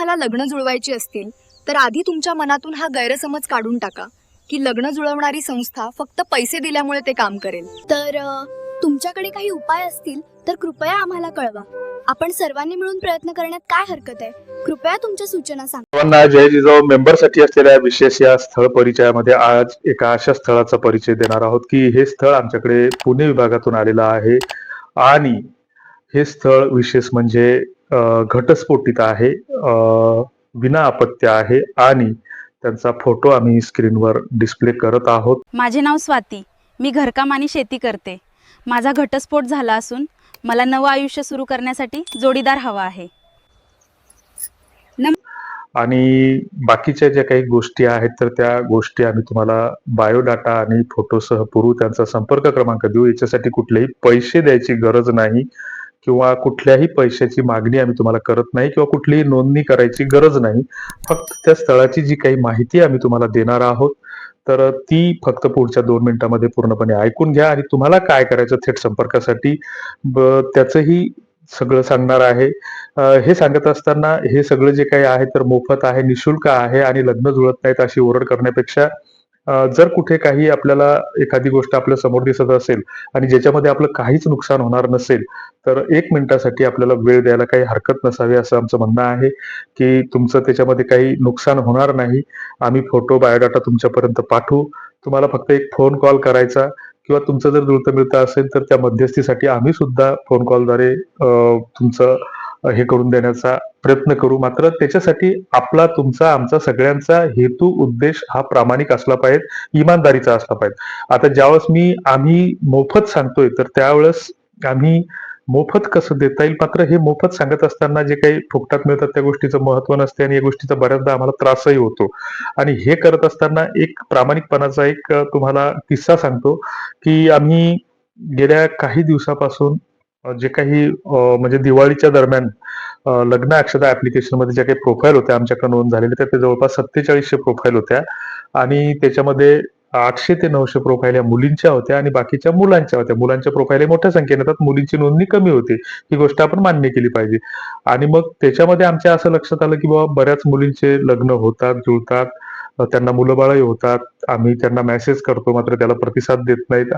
तुम्हाला लग्न जुळवायची असतील तर आधी तुमच्या मनातून हा गैरसमज काढून टाका की लग्न जुळवणारी संस्था फक्त पैसे दिल्यामुळे ते काम करेल. तर तुमच्याकडे काही उपाय असतील तर कृपया आम्हाला कळवा. आपण सर्वांनी मिळून प्रयत्न करण्यात काय हरकत आहे? कृपया तुमच्या सूचना सांगा. सर्वांना जय जिजाऊ मेंबरसाठी असलेल्या विशेष या स्थळ परिचयामध्ये आज एका अशा स्थळाचा परिचय देणार आहोत की हे स्थळ आमच्याकडे पुणे विभागातून आलेलं आहे आणि हे स्थळ विशेष म्हणजे घटस्फोटित आहे, विना अपत्य आहे आणि त्यांचा फोटो आम्ही स्क्रीनवर डिस्प्ले करत आहोत. माझे नाव स्वाती. मी घरकाम आणि शेती करते. माझा घटस्फोट झाला असून मला नवं आयुष्य सुरू करण्यासाठी जोडीदार हवा आहे. आणि बाकीच्या ज्या काही गोष्टी आहेत तर त्या गोष्टी आम्ही तुम्हाला बायोडाटा आणि फोटोसह पुरवू. त्यांचा संपर्क क्रमांक देऊ. याच्यासाठी कुठलेही पैसे द्यायची गरज नाही किंवा कुठल्याही पैशाची मागणी आम्ही तुम्हाला करत नाही किंवा कुठलीही नोंदणी करायची गरज नाही. फक्त त्या स्थळाची जी काही माहिती आम्ही तुम्हाला देणार आहोत तर ती फक्त पुढच्या 2 मिनिटांमध्ये पूर्णपणे ऐकून घ्या आणि तुम्हाला काय करायचं थेट संपर्कासाठी त्याचंही सगळं सांगणार आहे. हे सांगत असताना हे सगळं जे काही आहे तर मोफत आहे, निशुल्क आहे आणि लग्न जुळत नाहीत अशी ओरड करण्यापेक्षा जर कुठे काही आपल्याला एखादी गोष्ट आपल्या समोर दिसत असेल आणि ज्याच्यामध्ये आपलं काहीच नुकसान होणार नसेल तर 1 मिनिटासाठी आपल्याला वेळ द्यायला काही हरकत नसावी असं आमचं म्हणणं आहे की तुमचं त्याच्यामध्ये काही नुकसान होणार नाही. आम्ही फोटो बायोडाटा तुमच्यापर्यंत पाठवू. तुम्हाला फक्त एक फोन कॉल करायचा किंवा तुमचं जर जुळतं मिळतं असेल तर त्या मध्यस्थीसाठी आम्ही सुद्धा फोन कॉलद्वारे तुमचं हे करून देण्याचा प्रयत्न करू. मात्र त्याच्यासाठी आपला, तुमचा, आमचा सगळ्यांचा हेतू उद्देश हा प्रामाणिक असला पाहिजे, इमानदारीचा असला पाहिजे. आता ज्यावेळेस आम्ही मोफत सांगतोय तर त्यावेळेस आम्ही मोफत कसं देता येईल, मात्र हे मोफत सांगत असताना जे काही फुकटात मिळतात त्या गोष्टीचं महत्व नसते आणि या गोष्टीचा बऱ्याचदा आम्हाला त्रासही होतो. आणि हे करत असताना एक प्रामाणिकपणाचा एक तुम्हाला किस्सा सांगतो की आम्ही गेल्या काही दिवसापासून जे काही म्हणजे दिवाळीच्या दरम्यान लग्न अक्षता ऍप्लिकेशन मध्ये ज्या काही प्रोफाईल होत्या आमच्याकडे नोंद झालेल्या त्या जवळपास 4700 प्रोफाईल होत्या आणि त्याच्यामध्ये 800 ते 900 प्रोफाईल या मुलींच्या होत्या आणि बाकीच्या मुलांच्या होत्या. मुलांच्या प्रोफाईल मोठ्या संख्येने येतात, मुलींची नोंदणी कमी होती. ही गोष्ट आपण मान्य केली पाहिजे. आणि मग त्याच्यामध्ये आमच्या असं लक्षात आलं की बाबा बऱ्याच मुलींचे लग्न होतात, जुळतात, त्यांना मुलं बाळही होतात. आम्ही त्यांना मेसेज करतो मात्र त्याला प्रतिसाद देत नाहीत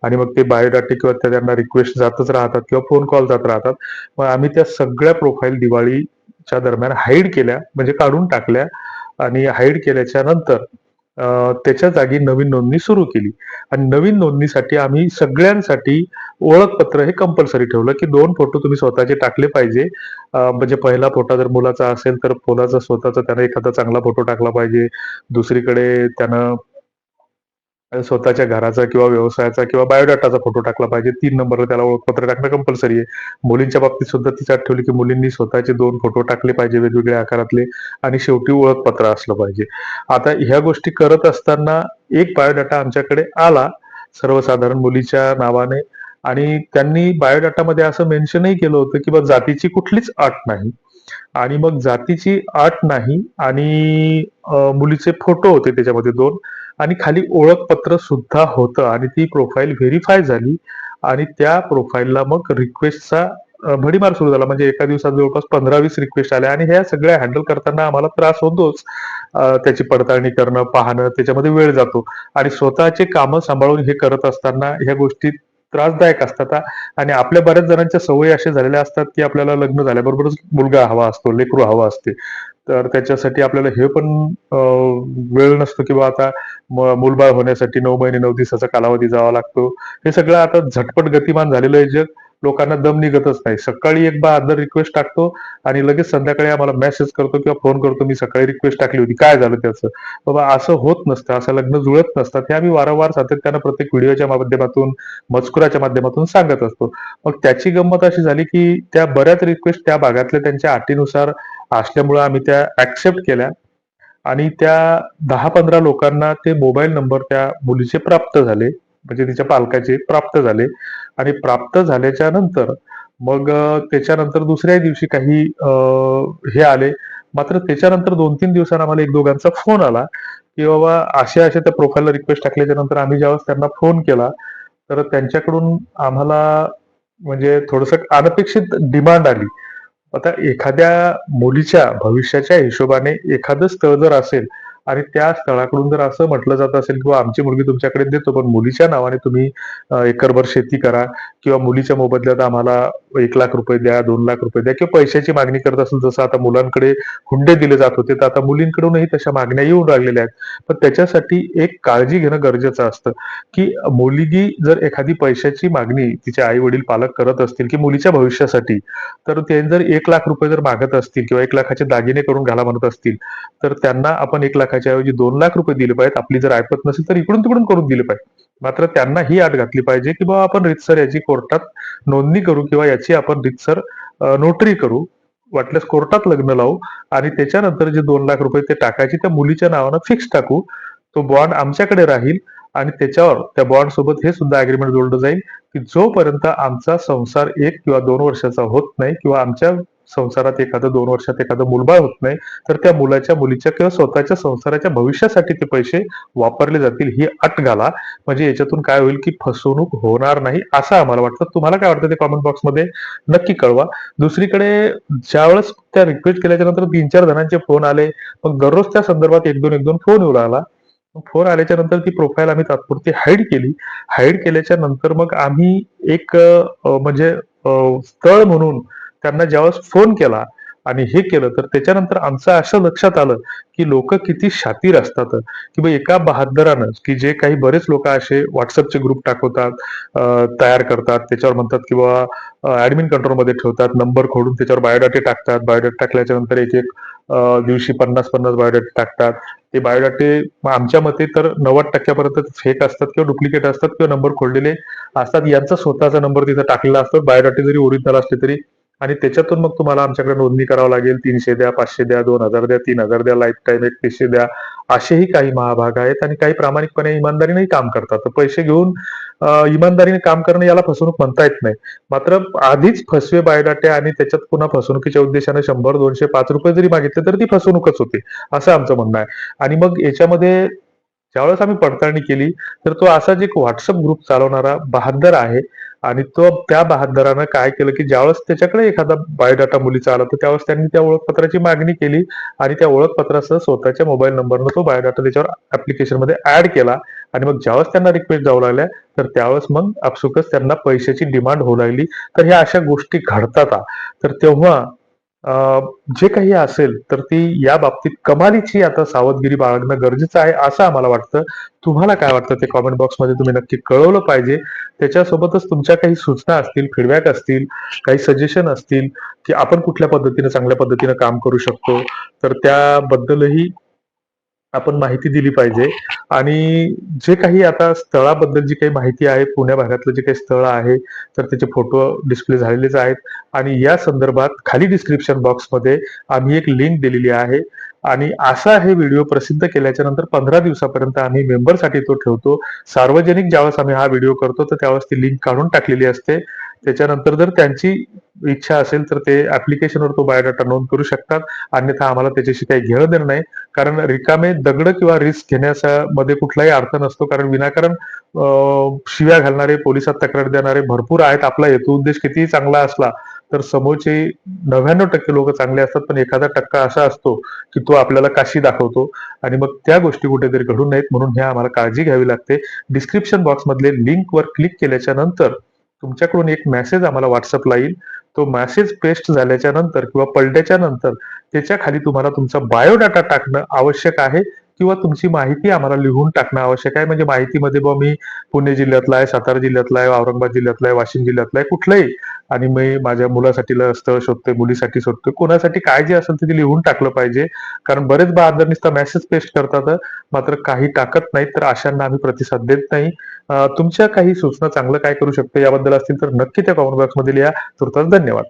आणि मग ते बायोडाटे किंवा त्यांना रिक्वेस्ट जातच राहतात किंवा फोन कॉल जात राहतात. मग आम्ही त्या सगळ्या प्रोफाईल दिवाळीच्या दरम्यान हाईड केल्या, म्हणजे काढून टाकल्या आणि हाईड केल्याच्या नंतर त्याच्या जागी नवीन नोंदणी सुरू केली. आणि नवीन नोंदणीसाठी आम्ही सगळ्यांसाठी ओळखपत्र हे कंपल्सरी ठेवलं की 2 फोटो तुम्ही स्वतःचे टाकले पाहिजे. म्हणजे पहिला फोटो जर मुलाचा असेल तर मुलाचा स्वतःचा त्यानं एखादा चांगला फोटो टाकला पाहिजे. दुसरीकडे त्यानं स्वतःच्या घराचा किंवा व्यवसायाचा किंवा बायोडाटाचा फोटो टाकला पाहिजे. 3 नंबरला त्याला ओळखपत्र टाकणं कंपल्सरी आहे. मुलींच्या बाबतीत सुद्धा तीच अट ठेवली की मुलींनी स्वतःचे 2 फोटो टाकले पाहिजे वेगवेगळ्या आकारातले आणि शेवटी ओळखपत्र असलं पाहिजे. आता ह्या गोष्टी करत असताना एक बायोडाटा आमच्याकडे आला सर्वसाधारण मुलीच्या नावाने आणि त्यांनी बायोडाटामध्ये असं मेन्शनही केलं होतं की जातीची कुठलीच अट नाही. आणि मग जातीची अट नाही आणि मुलीचे फोटो होते त्याच्यामध्ये 2 आणि खाली ओळखपत्र सुद्धा होतं आणि ती प्रोफाईल व्हेरीफाय झाली आणि त्या प्रोफाईलला मग रिक्वेस्टचा भडीमार सुरू झाला. म्हणजे एका दिवसात जवळपास 15-20 रिक्वेस्ट आल्या आणि ह्या सगळ्या हँडल करताना आम्हाला त्रास होतोच. त्याची पडताळणी करणं, पाहणं, त्याच्यामध्ये वेळ जातो आणि स्वतःचे कामं सांभाळून हे करत असताना ह्या गोष्टी त्रासदायक असतात. आणि आपल्या बऱ्याच जणांच्या सवयी अशा झालेल्या असतात की आपल्याला लग्न झाल्याबरोबरच मुलगा हवा असतो, लेकरू हवा असते. तर त्याच्यासाठी आपल्याला हे पण वेळ नसतो की आता मूलबाळ होण्यासाठी 9 महिने 9 दिवसाचा कालावधी जावा लागतो. हे सगळं आता झटपट गतिमान झालेलं आहे जग. लोकांना दम निघतच नाही. सकाळी एक बहादर रिक्वेस्ट टाकतो आणि लगेच संध्याकाळी आम्हाला मेसेज करतो किंवा फोन करतो, मी सकाळी रिक्वेस्ट टाकली होती, काय झालं त्याचं? बाबा असं होत नसतं, असं लग्न जुळत नसतात. हे आम्ही वारंवार सातत्यानं प्रत्येक व्हिडिओच्या माध्यमातून, मजकुराच्या माध्यमातून सांगत असतो. मग त्याची गंमत अशी झाली की त्या बऱ्याच रिक्वेस्ट त्या भागातल्या त्यांच्या अटीनुसार असल्यामुळे आम्ही त्या ऍक्सेप्ट केल्या आणि त्या 10-15 लोकांना ते मोबाईल नंबर त्या मुलीचे प्राप्त झाले, म्हणजे तिच्या पालकाचे प्राप्त झाले. आणि प्राप्त झाल्याच्या नंतर मग त्याच्यानंतर दुसऱ्या दिवशी काही हे आले. मात्र त्याच्यानंतर 2-3 दिवसांनी आम्हाला 1-2घांचा फोन आला की बाबा अशा त्या प्रोफाईलला रिक्वेस्ट टाकल्याच्या नंतर आम्ही ज्यावेळेस त्यांना फोन केला तर त्यांच्याकडून आम्हाला म्हणजे थोडंसं अनपेक्षित डिमांड आली. आता एखाद्या मुलीच्या भविष्याच्या हिशोबाने एखादं स्थळ जर असेल आणि त्या स्थळाकडून जर असं म्हटलं जात असेल किंवा आमची मुलगी तुमच्याकडे देतो, पण मुलीच्या नावाने तुम्ही एकरभर शेती करा किंवा मुलीच्या मोबदल्यात आम्हाला ₹1,00,000 द्या, ₹2,00,000 द्या किंवा पैशाची मागणी करत असेल, जसं आता मुलांकडे हुंडे दिले जात होते, तर आता मुलींकडूनही तशा मागण्या येऊन लागलेल्या आहेत. पण त्याच्यासाठी एक काळजी घेणं गरजेचं असतं, की मुलगी जर एखादी पैशाची मागणी तिचे आई-वडील पालक करत असतील, की मुलीच्या भविष्यासाठी, तर ते जर ₹1,00,000 जर मागत असतील किंवा 1,00,000चे दागिने करून घाला म्हणत असतील, तर त्यांना आपण 1,00,000च्या ऐवजी ₹2,00,000 दिले पाहिजेत. आपली जर ऐपत नसेल तर इकडून-तिकडून करून दिले पाहिजे. मात्र त्यांना ही अट घातली पाहिजे, की बाबा आपण रीतसर याची कोर्टात नोंदणी करू किंवा याची आपण रीतसर नोटरी करू. वाटल्यास कोर्टात लग्न लावू आणि त्याच्यानंतर जे ₹2,00,000 ते टाकायचे त्या मुलीच्या नावानं फिक्स टाकू. तो बॉन्ड आमच्याकडे राहील आणि त्याच्यावर त्या बॉन्ड सोबत हे सुद्धा अग्रीमेंट जोडलं जाईल, की जोपर्यंत आमचा संसार 1 किंवा 2 वर्षाचा होत नाही किंवा आमच्या संसारात एखादं 2 वर्षात एखादं मूलबाळ होत नाही, तर त्या मुलाच्या, मुलीच्या किंवा स्वतःच्या संसाराच्या भविष्यासाठी ते पैसे वापरले जातील ही अट घाला. म्हणजे याच्यातून काय होईल, की फसवणूक होणार नाही असं आम्हाला वाटतं. तुम्हाला काय वाटतं ते कमेंट बॉक्समध्ये नक्की कळवा. दुसरीकडे ज्यावेळेस त्या रिक्वेस्ट केल्याच्या नंतर 3-4 जणांचे फोन आले. मग दररोज त्या संदर्भात 1-2 फोन येऊ लागला. फोन आल्याच्या नंतर ती प्रोफाईल आम्ही तात्पुरती हाईड केली. हाईड केल्याच्या नंतर मग आम्ही एक म्हणजे स्थळ म्हणून त्यांना ज्यावेळेस फोन केला आणि हे केलं, तर त्याच्यानंतर आमचं असं लक्षात आलं, की लोकं किती शातीर असतात. की बा एका बहाद्दरानं, की जे काही बरेच लोकं असे WhatsAppचे ग्रुप टाकवतात, तयार करतात. त्याच्यावर म्हणतात की बाबा ॲडमिन कंट्रोलमध्ये ठेवतात. नंबर खोडून त्याच्यावर बायोडाटे टाकतात. बायोडाटे टाकल्याच्या नंतर एक-एक दिवशी 50-50 बायोडाटे टाकतात. ते बायोडाटे आमच्या मते तर 90% पर्यंत फेक असतात किंवा डुप्लिकेट असतात किंवा नंबर खोडलेले असतात. यांचा स्वतःचा नंबर तिथं टाकलेला असतो. बायोडाटे जरी ओरिजिनल असले तरी आणि त्याच्यातून मग तुम्हाला आमच्याकडे नोंदणी करावं लागेल. 300 द्या, 500 द्या, 2,000 द्या, 3,000 द्या, लाईफ टाईम 3100 द्या. असेही काही महाभाग आहेत आणि काही प्रामाणिकपणे इमानदारीनेही काम करतात. तर पैसे घेऊन इमानदारीने काम करणं याला फसवणूक म्हणता येत नाही. मात्र आधीच फसवे बायोडाटे आणि त्याच्यात पुन्हा फसवणुकीच्या उद्देशाने 100, 200, ₹5 जरी मागितले तर ती फसवणूकच होते, असं आमचं म्हणणं आहे. आणि मग याच्यामध्ये ज्यावेळेस आम्ही पडताळणी केली, तर तो असाच एक WhatsApp ग्रुप चालवणारा बहाद्दर आहे आणि त्या बहाद्दरानं काय केलं, की ज्यावेळेस त्याच्याकडे एखादा बायोडाटा मुलीचा आला, तर त्यावेळेस त्यांनी त्या ओळखपत्राची मागणी केली आणि त्या ओळखपत्रासह स्वतःच्या मोबाईल नंबरनं तो बायोडाटा त्याच्यावर ॲप्लिकेशनमध्ये ॲड केला आणि मग ज्यावेळेस त्यांना रिक्वेस्ट जाऊ लागल्या, तर त्यावेळेस मग आपसुकच त्यांना पैशाची डिमांड होऊ लागली. तर ह्या अशा गोष्टी घडतात. तर तेव्हा जे काही असेल तर ती या बाबतीत कमालीची आता सावधगिरी बाळगणं गरजेचं आहे, असं आम्हाला वाटतं. तुम्हाला काय वाटतं ते कमेंट बॉक्समध्ये तुम्ही नक्की कळवलं पाहिजे. त्याच्यासोबतच तुमच्या काही सूचना असतील, फीडबॅक असतील, काही सजेशन असतील, की आपण कुठल्या पद्धतीने चांगल्या पद्धतीने काम करू शकतो, तर त्याबद्दलही आपण माहिती दिली पाहिजे. आणि जे काही आता स्थळाबद्दल जी काही माहिती आहे, पुण्या भागातलं जे काही स्थळ आहे, तर त्याचे फोटो डिस्प्ले झालेलेच आहेत आणि या संदर्भात खाली डिस्क्रिप्शन बॉक्समध्ये आम्ही एक लिंक दिलेली आहे आणि असा हे व्हिडिओ प्रसिद्ध केल्याच्या नंतर 15 दिवसापर्यंत आम्ही मेंबरसाठी तो ठेवतो. सार्वजनिक ज्यावेळेस आम्ही हा व्हिडिओ करतो, तर त्यावेळेस ती लिंक काढून टाकलेली असते. त्याच्यानंतर जर त्यांची इच्छा असेल तर ते ॲप्लिकेशनवर तो बायोडाटा नोंद करू शकतात. अन्यथा आम्हाला त्याच्याशी काही घेणं देणं नाही. कारण रिकामे दगड किंवा रिस्क घेण्यामध्ये कुठलाही अर्थ नसतो. कारण विनाकारण शिव्या घालणारे, पोलिसात तक्रार देणारे भरपूर आहेत. आपला हेतू उद्देश कितीही चांगला असला तर समोरचे 99% लोक चांगले असतात, पण एखादा टक्का असा असतो की तो आपल्याला काशी दाखवतो आणि मग त्या गोष्टी कुठेतरी घडू नयेत म्हणून हे आम्हाला काळजी घ्यावी लागते. डिस्क्रिप्शन बॉक्समधले लिंकवर क्लिक केल्याच्या नंतर तुमच्याकडून एक मेसेज आम्हाला WhatsAppला येईल. तो मेसेज पेस्ट झाल्याच्या नंतर किंवा पलट्याच्या नंतर त्याच्या खाली तुम्हाला तुमचा बायोडाटा टाकणं आवश्यक आहे किंवा तुमची माहिती आम्हाला लिहून टाकणं आवश्यक आहे. म्हणजे माहितीमध्ये बुवा मी पुणे जिल्ह्यातला आहे, सातारा जिल्ह्यातला आहे, औरंगाबाद जिल्ह्यातला आहे, वाशिम जिल्ह्यातला आहे, कुठलंही आणि मी माझ्या मुलासाठी स्थळ शोधतोय, मुलीसाठी शोधतोय, कोणासाठी काय जे असेल ते लिहून टाकलं पाहिजे. कारण बरेच बहाद्दर नुसता मेसेज पेस्ट करतात, मात्र काही टाकत नाहीत. तर अशांना आम्ही प्रतिसाद देत नाही. तुमच्या काही सूचना चांगलं काय करू शकतो याबद्दल असतील तर नक्की त्या कमेंट बॉक्समध्ये लिहा. तुर्तास धन्यवाद.